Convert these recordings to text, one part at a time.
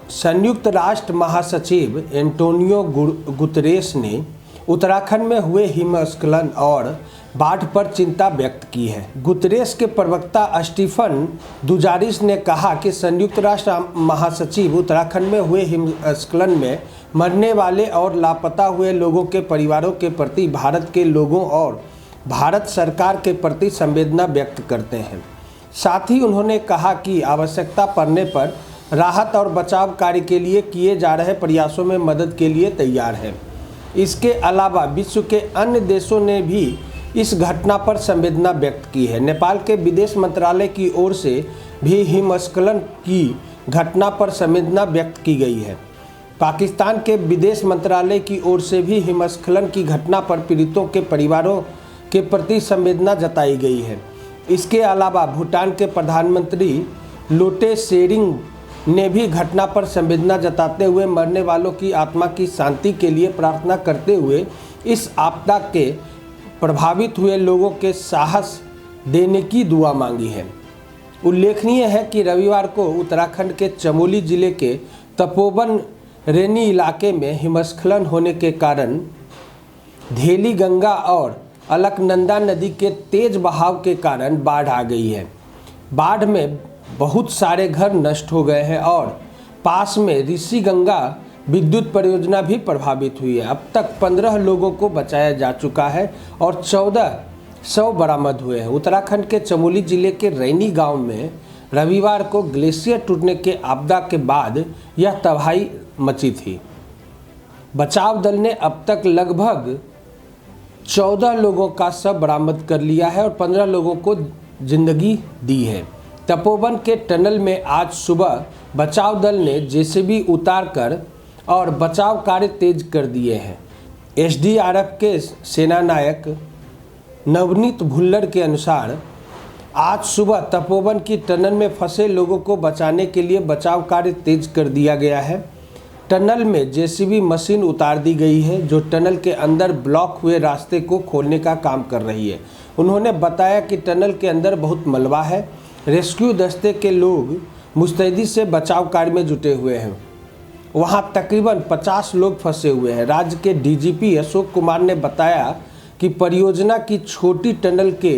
संयुक्त राष्ट्र महासचिव एंटोनियो गुतरेस ने उत्तराखंड में हुए हिमस्खलन और बाढ़ पर चिंता व्यक्त की है। गुतरेस के प्रवक्ता स्टीफन दुजारिस ने कहा कि संयुक्त राष्ट्र महासचिव उत्तराखंड में हुए हिमस्खलन में मरने वाले और लापता हुए लोगों के परिवारों के प्रति भारत के लोगों और भारत सरकार के प्रति संवेदना व्यक्त करते हैं। साथ ही उन्होंने कहा कि आवश्यकता पड़ने पर राहत और बचाव कार्य के लिए किए जा रहे प्रयासों में मदद के लिए तैयार है। इसके अलावा विश्व के अन्य देशों ने भी इस घटना पर संवेदना व्यक्त की है। नेपाल के विदेश मंत्रालय की ओर से भी हिमस्खलन की घटना पर संवेदना व्यक्त की गई है। पाकिस्तान के विदेश मंत्रालय की ओर से भी हिमस्खलन की घटना पर पीड़ितों के परिवारों के प्रति संवेदना जताई गई है। इसके अलावा भूटान के प्रधानमंत्री लोटे शेरिंग ने भी घटना पर संवेदना जताते हुए मरने वालों की आत्मा की शांति के लिए प्रार्थना करते हुए इस आपदा के प्रभावित हुए लोगों के साहस देने की दुआ मांगी है। उल्लेखनीय है कि रविवार को उत्तराखंड के चमोली जिले के तपोवन रेनी इलाके में हिमस्खलन होने के कारण धेली गंगा और अलकनंदा नदी के तेज बहाव के कारण बाढ़ आ गई है। बाढ़ में बहुत सारे घर नष्ट हो गए हैं और पास में ऋषि गंगा विद्युत परियोजना भी प्रभावित हुई है। अब तक 15 लोगों को बचाया जा चुका है और 14 शव बरामद हुए हैं। उत्तराखंड के चमोली जिले के रैनी गांव में रविवार को ग्लेशियर टूटने के आपदा के बाद यह तबाही मची थी। बचाव दल ने अब तक लगभग 14 लोगों का शव बरामद कर लिया है और 15 लोगों को जिंदगी दी है। तपोवन के टनल में आज सुबह बचाव दल ने जेसीबी उतारकर और बचाव कार्य तेज कर दिए हैं। एसडीआरएफ के सेनानायक नवनीत भुल्लर के अनुसार आज सुबह तपोवन की टनल में फंसे लोगों को बचाने के लिए बचाव कार्य तेज कर दिया गया है। टनल में जेसीबी मशीन उतार दी गई है जो टनल के अंदर ब्लॉक हुए रास्ते को खोलने का काम कर रही है। उन्होंने बताया कि टनल के अंदर बहुत मलबा है। रेस्क्यू दस्ते के लोग मुस्तैदी से बचाव कार्य में जुटे हुए हैं। वहां तकरीबन 50 लोग फंसे हुए हैं। राज्य के डीजीपी अशोक कुमार ने बताया कि परियोजना की छोटी टनल के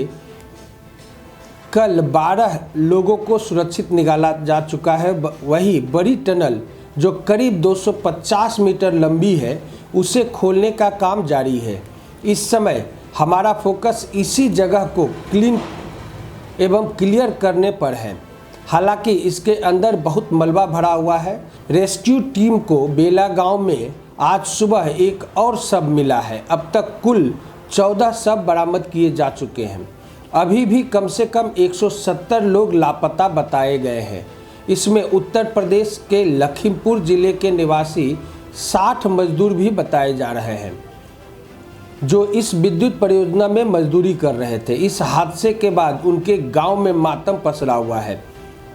कल 12 लोगों को सुरक्षित निकाला जा चुका है। वही बड़ी टनल जो करीब 250 मीटर लंबी है उसे खोलने का काम जारी है। इस समय हमारा फोकस इसी जगह को क्लीन एवं क्लियर करने पर है। हालांकि इसके अंदर बहुत मलबा भरा हुआ है। रेस्क्यू टीम को बेला गांव में आज सुबह एक और शव मिला है। अब तक कुल 14 शव बरामद किए जा चुके हैं। अभी भी कम से कम 170 लोग लापता बताए गए हैं। इसमें उत्तर प्रदेश के लखीमपुर जिले के निवासी 60 मजदूर भी बताए जा रहे हैं जो इस विद्युत परियोजना में मजदूरी कर रहे थे। इस हादसे के बाद उनके गांव में मातम पसरा हुआ है।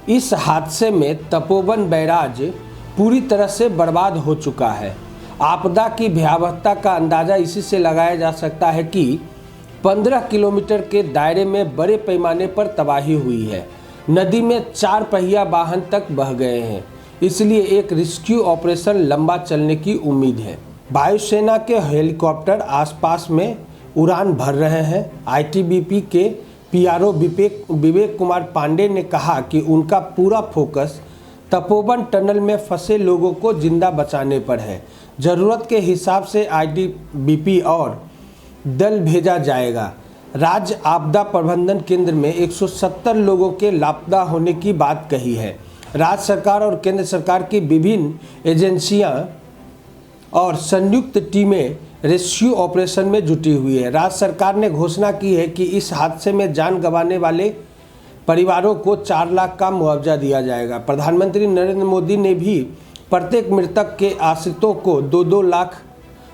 इस हादसे में तपोवन बैराज पूरी तरह से बर्बाद हो चुका है। आपदा की भयावहता का अंदाज़ा इसी से लगाया जा सकता है कि 15 किलोमीटर के दायरे में बड़े पैमाने पर तबाही हुई है। नदी में 4 पहिया वाहन तक बह गए हैं, इसलिए एक रेस्क्यू ऑपरेशन लंबा चलने की उम्मीद है। वायुसेना के हेलीकॉप्टर आसपास में उड़ान भर रहे हैं। आईटीबीपी के पीआरओ विवेक कुमार पांडे ने कहा कि उनका पूरा फोकस तपोवन टनल में फंसे लोगों को जिंदा बचाने पर है। ज़रूरत के हिसाब से आईटीबीपी और दल भेजा जाएगा। राज्य आपदा प्रबंधन केंद्र में 170 लोगों के लापता होने की बात कही है। राज्य सरकार और केंद्र सरकार की विभिन्न एजेंसियां और संयुक्त टीमें रेस्क्यू ऑपरेशन में जुटी हुई है। राज्य सरकार ने घोषणा की है कि इस हादसे में जान गंवाने वाले परिवारों को 4 लाख का मुआवजा दिया जाएगा। प्रधानमंत्री नरेंद्र मोदी ने भी प्रत्येक मृतक के आश्रितों को 2-2 लाख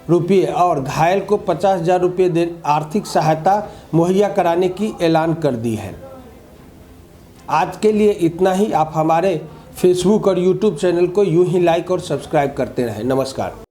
रुपये और घायल को 50,000 रुपये आर्थिक सहायता मुहैया कराने की ऐलान कर दी है। आज के लिए इतना ही। आप हमारे फेसबुक और यूट्यूब चैनल को यूं ही लाइक और सब्सक्राइब करते रहें। नमस्कार।